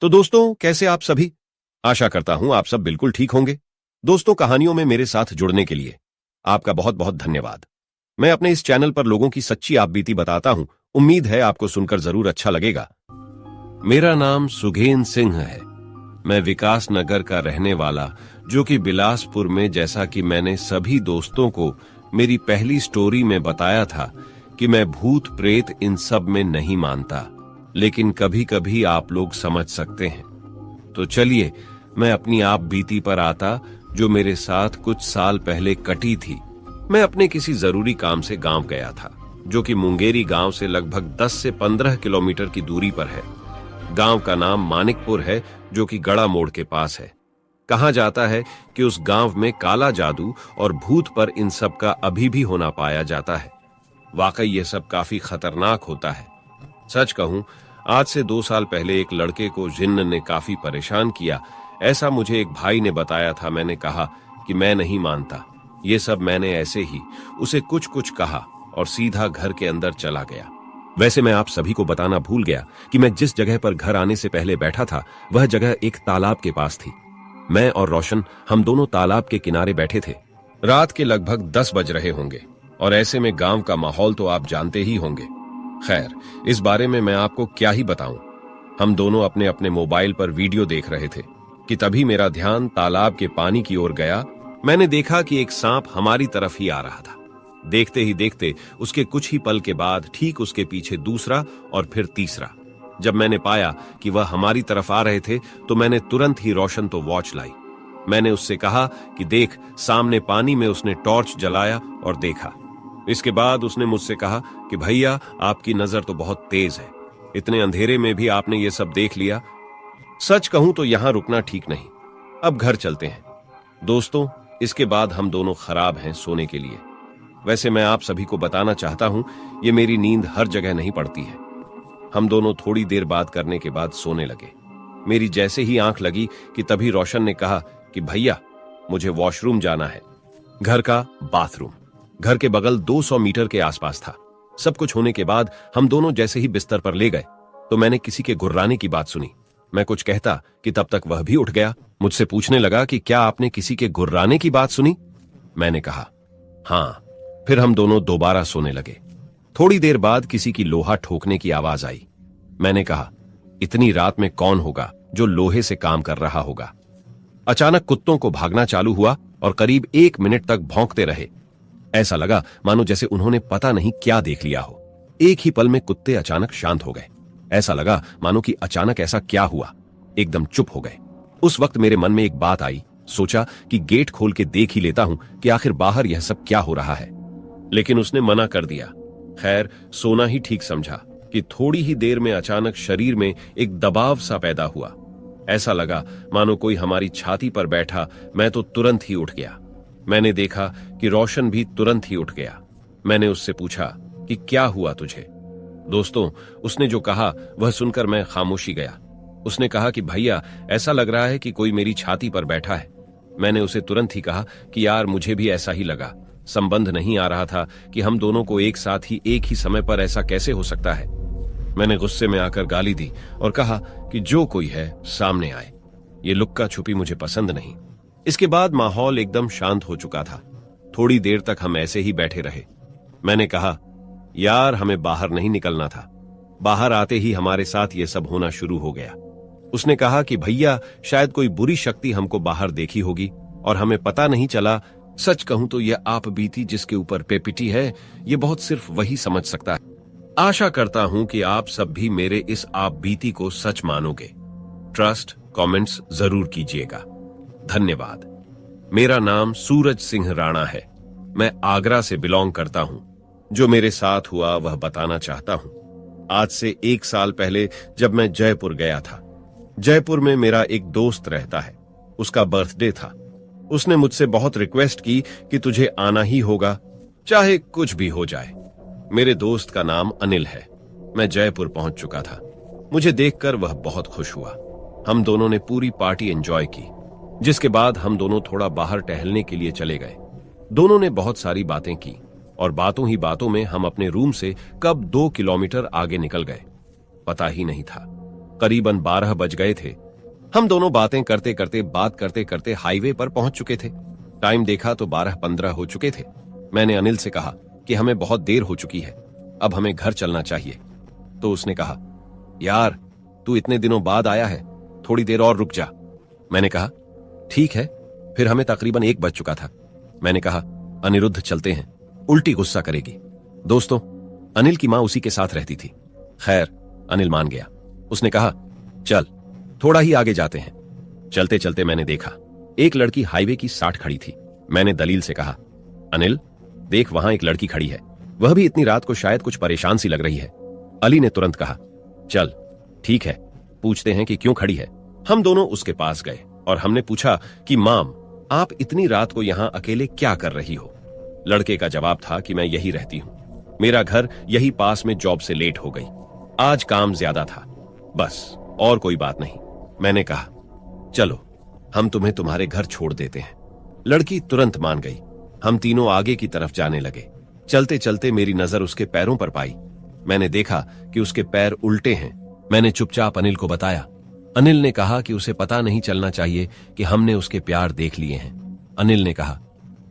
तो दोस्तों, कैसे आप सभी? आशा करता हूं आप सब बिल्कुल ठीक होंगे। दोस्तों, कहानियों में मेरे साथ जुड़ने के लिए आपका बहुत बहुत धन्यवाद। मैं अपने इस चैनल पर लोगों की सच्ची आपबीती बताता हूं। उम्मीद है आपको सुनकर जरूर अच्छा लगेगा। मेरा नाम सुघेन सिंह है। मैं विकास नगर का रहने वाला, जो कि बिलासपुर में, जैसा कि मैंने सभी दोस्तों को मेरी पहली स्टोरी में बताया था कि मैं भूत प्रेत इन सब में नहीं मानता, लेकिन कभी कभी आप लोग समझ सकते हैं। तो चलिए मैं अपनी आप बीती पर आता, जो मेरे साथ कुछ साल पहले कटी थी। मैं अपने किसी जरूरी काम से गांव गया था, जो कि मुंगेरी गांव से लगभग 10 से 15 किलोमीटर की दूरी पर है। गांव का नाम मानिकपुर है, जो कि गड़ा मोड़ के पास है। कहा जाता है कि उस गांव में काला जादू और भूत पर इन सब का अभी भी होना पाया जाता है। वाकई ये सब काफी खतरनाक होता है। सच कहूं, आज से 2 साल पहले एक लड़के को जिन्न ने काफी परेशान किया, ऐसा मुझे एक भाई ने बताया था। मैंने कहा कि मैं नहीं मानता ये सब। मैंने ऐसे ही उसे कुछ कुछ कहा और सीधा घर के अंदर चला गया। वैसे मैं आप सभी को बताना भूल गया कि मैं जिस जगह पर घर आने से पहले बैठा था, वह जगह एक तालाब के पास थी। मैं और रोशन, हम दोनों तालाब के किनारे बैठे थे। रात के लगभग 10 बज रहे होंगे और ऐसे में गांव का माहौल तो आप जानते ही होंगे। खैर, इस बारे में मैं आपको क्या ही बताऊं। हम दोनों अपने अपने मोबाइल पर वीडियो देख रहे थे कि तभी मेरा ध्यान तालाब के पानी की ओर गया। मैंने देखा कि एक सांप हमारी तरफ ही आ रहा था। देखते ही देखते उसके कुछ ही पल के बाद ठीक उसके पीछे दूसरा और फिर तीसरा। जब मैंने पाया कि वह हमारी तरफ आ रहे थे, तो मैंने तुरंत ही रोशन तो वॉच लाई। मैंने उससे कहा कि देख, सामने पानी में। उसने टॉर्च जलाया और देखा। इसके बाद उसने मुझसे कहा कि भैया, आपकी नजर तो बहुत तेज है, इतने अंधेरे में भी आपने ये सब देख लिया। सच कहूं तो यहां रुकना ठीक नहीं, अब घर चलते हैं। दोस्तों, इसके बाद हम दोनों खराब हैं सोने के लिए। वैसे मैं आप सभी को बताना चाहता हूं, ये मेरी नींद हर जगह नहीं पड़ती है। हम दोनों थोड़ी देर बात करने के बाद सोने लगे। मेरी जैसे ही आंख लगी कि तभी रोशन ने कहा कि भैया, मुझे वॉशरूम जाना है। घर का बाथरूम घर के बगल 200 मीटर के आसपास था। सब कुछ होने के बाद हम दोनों जैसे ही बिस्तर पर ले गए, तो मैंने किसी के गुर्राने की बात सुनी। मैं कुछ कहता कि तब तक वह भी उठ गया। मुझसे पूछने लगा कि क्या आपने किसी के गुर्राने की बात सुनी? मैंने कहा हाँ। फिर हम दोनों दोबारा सोने लगे। थोड़ी देर बाद किसी की लोहा ठोकने की आवाज आई। मैंने कहा, इतनी रात में कौन होगा जो लोहे से काम कर रहा होगा? अचानक कुत्तों को भागना चालू हुआ और करीब 1 मिनट तक भौंकते रहे। ऐसा लगा मानो जैसे उन्होंने पता नहीं क्या देख लिया हो। एक ही पल में कुत्ते अचानक शांत हो गए। ऐसा लगा मानो कि अचानक ऐसा क्या हुआ, एकदम चुप हो गए। उस वक्त मेरे मन में एक बात आई। सोचा कि गेट खोल के देख ही लेता हूं कि आखिर बाहर यह सब क्या हो रहा है, लेकिन उसने मना कर दिया। खैर, सोना ही ठीक समझा कि थोड़ी ही देर में अचानक शरीर में एक दबाव सा पैदा हुआ। ऐसा लगा मानो कोई हमारी छाती पर बैठा। मैं तो तुरंत ही उठ गया। मैंने देखा कि रोशन भी तुरंत ही उठ गया। मैंने उससे पूछा कि क्या हुआ तुझे? दोस्तों, उसने जो कहा वह सुनकर मैं खामोशी गया। उसने कहा कि भैया, ऐसा लग रहा है कि कोई मेरी छाती पर बैठा है। मैंने उसे तुरंत ही कहा कि यार, मुझे भी ऐसा ही लगा। संबंध नहीं आ रहा था कि हम दोनों को एक साथ ही एक ही समय पर ऐसा कैसे हो सकता है। मैंने गुस्से में आकर गाली दी और कहा कि जो कोई है सामने आए। ये लुक्का छुपी मुझे पसंद नहीं। इसके बाद माहौल एकदम शांत हो चुका था। थोड़ी देर तक हम ऐसे ही बैठे रहे। मैंने कहा, यार, हमें बाहर नहीं निकलना था। बाहर आते ही हमारे साथ ये सब होना शुरू हो गया। उसने कहा कि भैया, शायद कोई बुरी शक्ति हमको बाहर देखी होगी और हमें पता नहीं चला। सच कहूं तो यह आप बीती जिसके ऊपर पेपिटी है, ये बहुत सिर्फ वही समझ सकता है। आशा करता हूं कि आप सब भी मेरे इस आप बीती को सच मानोगे। ट्रस्ट कमेंट्स जरूर कीजिएगा। धन्यवाद। मेरा नाम सूरज सिंह राणा है। मैं आगरा से बिलोंग करता हूं। जो मेरे साथ हुआ वह बताना चाहता हूं। आज से 1 साल पहले जब मैं जयपुर गया था। जयपुर में मेरा एक दोस्त रहता है। उसका बर्थडे था। उसने मुझसे बहुत रिक्वेस्ट की कि तुझे आना ही होगा, चाहे कुछ भी हो जाए। मेरे दोस्त का नाम अनिल है। मैं जयपुर पहुंच चुका था। मुझे देखकर वह बहुत खुश हुआ। हम दोनों ने पूरी पार्टी एंजॉय की, जिसके बाद हम दोनों थोड़ा बाहर टहलने के लिए चले गए। दोनों ने बहुत सारी बातें की और बातों ही बातों में हम अपने रूम से कब 2 किलोमीटर आगे निकल गए, पता ही नहीं था। करीबन 12 बज गए थे। हम दोनों बातें करते करते हाईवे पर पहुंच चुके थे। टाइम देखा तो 12:15 हो चुके थे। मैंने अनिल से कहा कि हमें बहुत देर हो चुकी है, अब हमें घर चलना चाहिए। तो उसने कहा, यार तू इतने दिनों बाद आया है, थोड़ी देर और रुक जा। मैंने कहा ठीक है। फिर हमें तकरीबन 1 बज चुका था। मैंने कहा अनिरुद्ध चलते हैं, उल्टी गुस्सा करेगी। दोस्तों, अनिल की मां उसी के साथ रहती थी। खैर अनिल मान गया। उसने कहा चल थोड़ा ही आगे जाते हैं। चलते चलते मैंने देखा एक लड़की हाईवे की 60 खड़ी थी। मैंने दलील से कहा, अनिल देख वहां एक लड़की खड़ी है, वह भी इतनी रात को शायद कुछ परेशान सी लग रही है। अली ने तुरंत कहा, चल ठीक है, पूछते हैं कि क्यों खड़ी है। हम दोनों उसके पास गए और हमने पूछा कि माम, आप इतनी रात को यहां अकेले क्या कर रही हो। लड़के का जवाब था कि मैं यही रहती हूं, मेरा घर यही पास में, जॉब से लेट हो गई, आज काम ज्यादा था, बस और कोई बात नहीं। मैंने कहा चलो हम तुम्हें तुम्हारे घर छोड़ देते हैं। लड़की तुरंत मान गई। हम तीनों आगे की तरफ जाने लगे। चलते चलते मेरी नजर उसके पैरों पर पाई। मैंने देखा कि उसके पैर उल्टे हैं। मैंने चुपचाप अनिल को बताया। अनिल ने कहा कि उसे पता नहीं चलना चाहिए कि हमने उसके प्यार देख लिए हैं। अनिल ने कहा,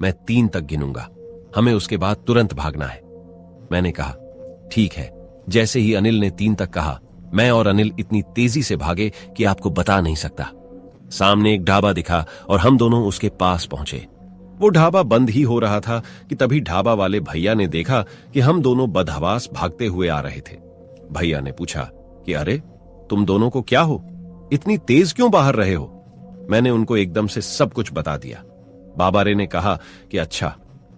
मैं 3 तक गिनूंगा, हमें उसके बाद तुरंत भागना है। मैंने कहा ठीक है। जैसे ही अनिल ने 3 तक कहा, मैं और अनिल इतनी तेजी से भागे कि आपको बता नहीं सकता। सामने एक ढाबा दिखा और हम दोनों उसके पास पहुंचे। वो ढाबा बंद ही हो रहा था कि तभी ढाबा वाले भैया ने देखा कि हम दोनों बदहवास भागते हुए आ रहे थे। भैया ने पूछा कि अरे तुम दोनों को क्या हो, इतनी तेज क्यों बाहर रहे हो। मैंने उनको एकदम से सब कुछ बता दिया। बाबा रे ने कहा कि अच्छा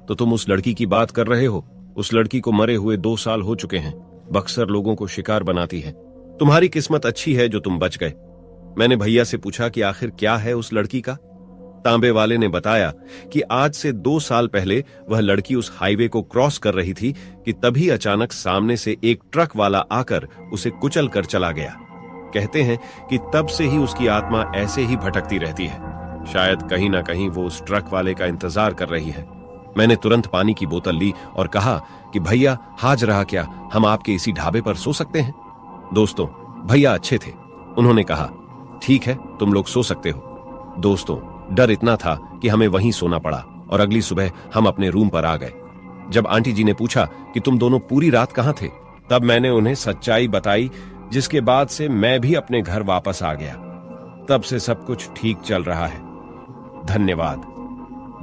तो तुम उस लड़की की बात कर रहे हो। उस लड़की को मरे हुए 2 साल हो चुके हैं, बक्सर लोगों को शिकार बनाती है। तुम्हारी किस्मत अच्छी है जो तुम बच गए। मैंने भैया से पूछा कि आखिर क्या है उस लड़की का। तांबे वाले ने बताया कि आज से 2 साल पहले वह लड़की उस हाईवे को क्रॉस कर रही थी कि तभी अचानक सामने से एक ट्रक वाला आकर उसे कुचल कर चला गया। कहते हैं कि तब से ही उसकी आत्मा ऐसे ही भटकती रहती है। शायद कहीं ना कहीं वो उस ट्रक वाले का इंतजार कर रही है। मैंने तुरंत पानी की बोतल ली और कहा कि भैया हाज रहा क्या, हम आपके इसी ढाबे पर सो सकते हैं। दोस्तों, भैया अच्छे थे। उन्होंने कहा ठीक है, तुम लोग सो सकते हो। दोस्तों, डर इतना था कि हमें वहीं सोना पड़ा और अगली सुबह हम अपने रूम पर आ गए। जब आंटी जी ने पूछा कि तुम दोनों पूरी रात कहां थे, तब मैंने उन्हें सच्चाई बताई, जिसके बाद से मैं भी अपने घर वापस आ गया। तब से सब कुछ ठीक चल रहा है। धन्यवाद।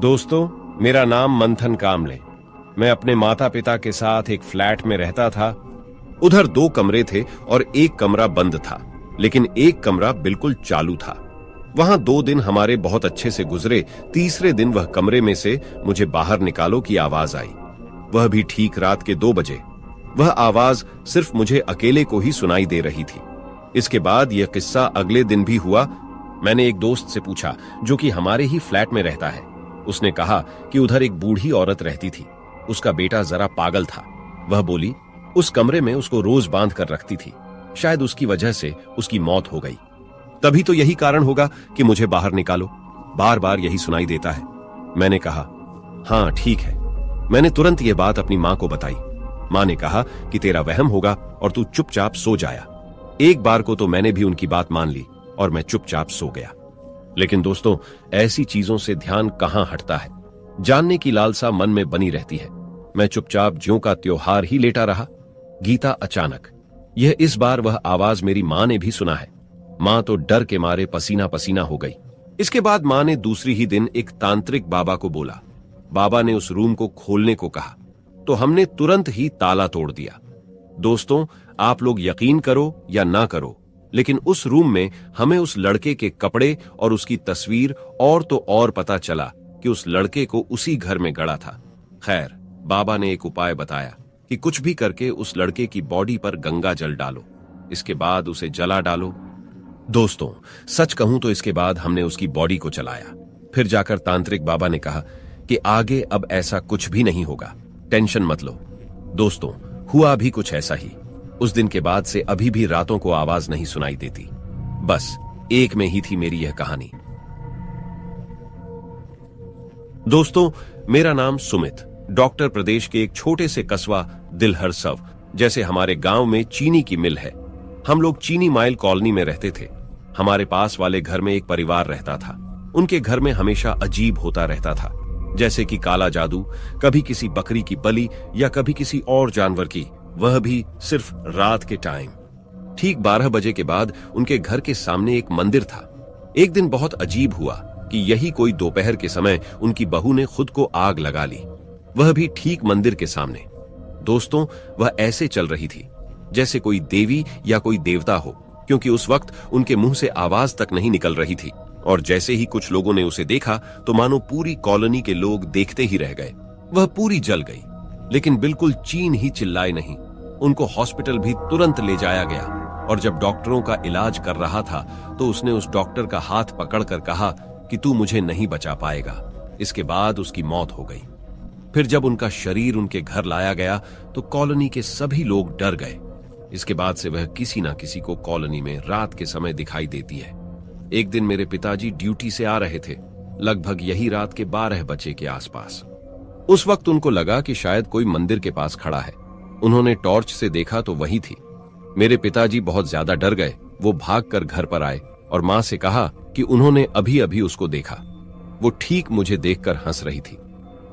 दोस्तों, मेरा नाम मंथन कामले। मैं अपने माता पिता के साथ एक फ्लैट में रहता था। उधर 2 कमरे थे और एक कमरा बंद था, लेकिन एक कमरा बिल्कुल चालू था। वहां 2 दिन हमारे बहुत अच्छे से गुजरे। तीसरे दिन वह कमरे में से मुझे बाहर निकालो की आवाज आई, वह भी ठीक रात के 2 बजे। वह आवाज सिर्फ मुझे अकेले को ही सुनाई दे रही थी। इसके बाद यह किस्सा अगले दिन भी हुआ। मैंने एक दोस्त से पूछा जो कि हमारे ही फ्लैट में रहता है। उसने कहा कि उधर एक बूढ़ी औरत रहती थी, उसका बेटा जरा पागल था। वह बोली उस कमरे में उसको रोज बांध कर रखती थी, शायद उसकी वजह से उसकी मौत हो गई। तभी तो यही कारण होगा कि मुझे बाहर निकालो, बार बार यही सुनाई देता है। मैंने कहा हाँ ठीक है। मैंने तुरंत यह बात अपनी मां को बताई। मां ने कहा कि तेरा वहम होगा और तू चुपचाप सो जाया। एक बार को तो मैंने भी उनकी बात मान ली और मैं चुपचाप सो गया। लेकिन दोस्तों, ऐसी चीजों से ध्यान कहां हटता है, जानने की लालसा मन में बनी रहती है। मैं चुपचाप ज्यों का त्योहार ही लेटा रहा। गीता अचानक, यह इस बार वह आवाज मेरी मां ने भी सुना है। मां तो डर के मारे पसीना पसीना हो गई। इसके बाद मां ने दूसरी ही दिन एक तांत्रिक बाबा को बोला। बाबा ने उस रूम को खोलने को कहा तो हमने तुरंत ही ताला तोड़ दिया। दोस्तों, आप लोग यकीन करो या ना करो, लेकिन उस रूम में हमें उस लड़के के कपड़े और उसकी तस्वीर और तो और पता चला कि उस लड़के को उसी घर में गड़ा था। खैर, बाबा ने एक उपाय बताया कि कुछ भी करके उस लड़के की बॉडी पर गंगा जल डालो, इसके बाद उसे जला डालो। दोस्तों, सच कहूं तो इसके बाद हमने उसकी बॉडी को जलाया। फिर जाकर तांत्रिक बाबा ने कहा कि आगे अब ऐसा कुछ भी नहीं होगा, टेंशन मत लो। दोस्तों, हुआ भी कुछ ऐसा ही। उस दिन के बाद से अभी भी रातों को आवाज नहीं सुनाई देती। बस एक में ही थी मेरी यह कहानी। दोस्तों, मेरा नाम सुमित, डॉक्टर प्रदेश के एक छोटे से कस्बा दिलहर सव, जैसे हमारे गांव में चीनी की मिल है। हम लोग चीनी माइल कॉलोनी में रहते थे। हमारे पास वाले घर में एक परिवार रहता था। उनके घर में हमेशा अजीब होता रहता था, जैसे कि काला जादू, कभी किसी बकरी की बलि या कभी किसी और जानवर की, वह भी सिर्फ रात के टाइम। ठीक 12 बजे के बाद उनके घर के सामने एक मंदिर था। एक दिन बहुत अजीब हुआ कि यही कोई दोपहर के समय उनकी बहू ने खुद को आग लगा ली, वह भी ठीक मंदिर के सामने। दोस्तों, वह ऐसे चल रही थी जैसे कोई देवी या कोई देवता हो, क्योंकि उस वक्त उनके मुंह से आवाज तक नहीं निकल रही थी। और जैसे ही कुछ लोगों ने उसे देखा तो मानो पूरी कॉलोनी के लोग देखते ही रह गए। वह पूरी जल गई, लेकिन बिल्कुल चीन ही चिल्लाए नहीं। उनको हॉस्पिटल भी तुरंत ले जाया गया, और जब डॉक्टरों का इलाज कर रहा था तो उसने उस डॉक्टर का हाथ पकड़कर कहा कि तू मुझे नहीं बचा पाएगा। इसके बाद उसकी मौत हो गई। फिर जब उनका शरीर उनके घर लाया गया तो कॉलोनी के सभी लोग डर गए। इसके बाद से वह किसी ना किसी को कॉलोनी में रात के समय दिखाई देती है। एक दिन मेरे पिताजी ड्यूटी से आ रहे थे, लगभग यही रात के 12 बजे के आसपास। उस वक्त उनको लगा कि शायद कोई मंदिर के पास खड़ा है। उन्होंने टॉर्च से देखा तो वही थी। मेरे पिताजी बहुत ज्यादा डर गए। वो भागकर घर पर आए और मां से कहा कि उन्होंने अभी अभी उसको देखा। वो ठीक मुझे देखकर हंस रही थी।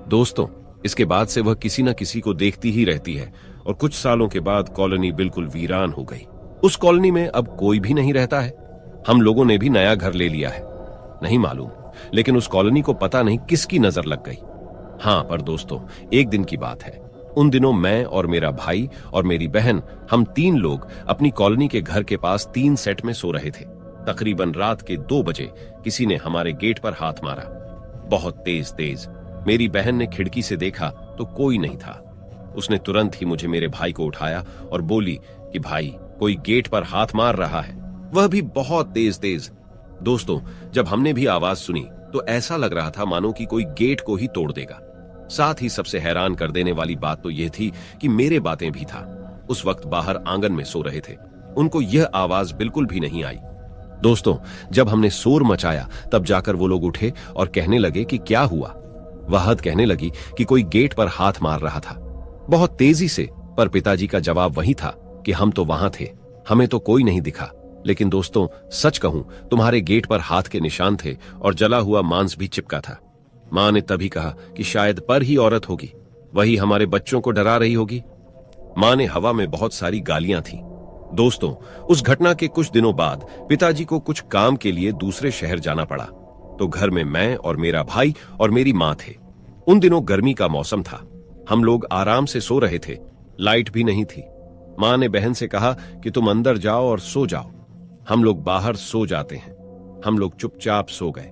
दोस्तों, इसके बाद से वह किसी न किसी को देखती ही रहती है, और कुछ सालों के बाद कॉलोनी बिल्कुल वीरान हो गई। उस कॉलोनी में अब कोई भी नहीं रहता है। हम लोगों ने भी नया घर ले लिया है, नहीं मालूम, लेकिन उस कॉलोनी को पता नहीं किसकी नजर लग गई। हाँ, पर दोस्तों, एक दिन की बात है। उन दिनों मैं और मेरा भाई और मेरी बहन, हम 3 लोग अपनी कॉलोनी के घर के पास 3 सेट में सो रहे थे। तकरीबन रात के 2 बजे किसी ने हमारे गेट पर हाथ मारा, बहुत तेज तेज। मेरी बहन ने खिड़की से देखा तो कोई नहीं था। उसने तुरंत ही मुझे मेरे भाई को उठाया और बोली कि भाई, कोई गेट पर हाथ मार रहा है, वह भी बहुत तेज तेज। दोस्तों, जब हमने भी आवाज सुनी तो ऐसा लग रहा था मानो कि कोई गेट को ही तोड़ देगा। साथ ही सबसे हैरान कर देने वाली बात तो यह थी कि मेरे बातें भी था उस वक्त बाहर आंगन में सो रहे थे। उनको यह आवाज बिल्कुल भी नहीं आई। दोस्तों, जब हमने शोर मचाया तब जाकर वो लोग उठे और कहने लगे कि क्या हुआ। वहाद कहने लगी कि कोई गेट पर हाथ मार रहा था बहुत तेजी से, पर पिताजी का जवाब वही था कि हम तो वहां थे, हमें तो कोई नहीं दिखा। लेकिन दोस्तों, सच कहूं, तुम्हारे गेट पर हाथ के निशान थे और जला हुआ मांस भी चिपका था। मां ने तभी कहा कि शायद पर ही औरत होगी, वही हमारे बच्चों को डरा रही होगी। मां ने हवा में बहुत सारी गालियां थी। दोस्तों, उस घटना के कुछ दिनों बाद पिताजी को कुछ काम के लिए दूसरे शहर जाना पड़ा, तो घर में मैं और मेरा भाई और मेरी मां थे। उन दिनों गर्मी का मौसम था। हम लोग आराम से सो रहे थे, लाइट भी नहीं थी। मां ने बहन से कहा कि तुम अंदर जाओ और सो जाओ, हम लोग बाहर सो जाते हैं। हम लोग चुपचाप सो गए।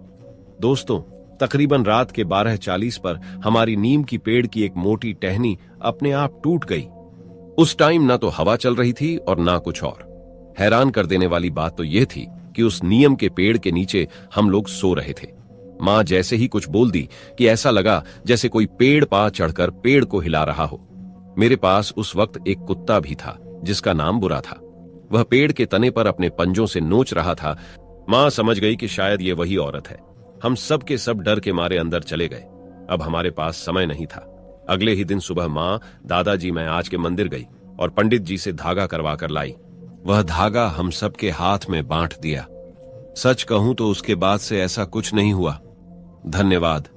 दोस्तों, तकरीबन रात के 12:40 पर हमारी नीम की पेड़ की एक मोटी टहनी अपने आप टूट गई। उस टाइम ना तो हवा चल रही थी और ना कुछ और। हैरान कर देने वाली बात तो यह थी कि उस नीम के पेड़ के नीचे हम लोग सो रहे थे। मां जैसे ही कुछ बोल दी कि ऐसा लगा जैसे कोई पेड़ पा चढ़कर पेड़ को हिला रहा हो। मेरे पास उस वक्त एक कुत्ता भी था जिसका नाम बुरा था। वह पेड़ के तने पर अपने पंजों से नोच रहा था। मां समझ गई कि शायद ये वही औरत है। हम सब के सब डर के मारे अंदर चले गए। अब हमारे पास समय नहीं था। अगले ही दिन सुबह मां, दादाजी, मैं आज के मंदिर गई और पंडित जी से धागा करवा कर लाई। वह धागा हम सब के हाथ में बांट दिया। सच कहूं तो उसके बाद से ऐसा कुछ नहीं हुआ। धन्यवाद।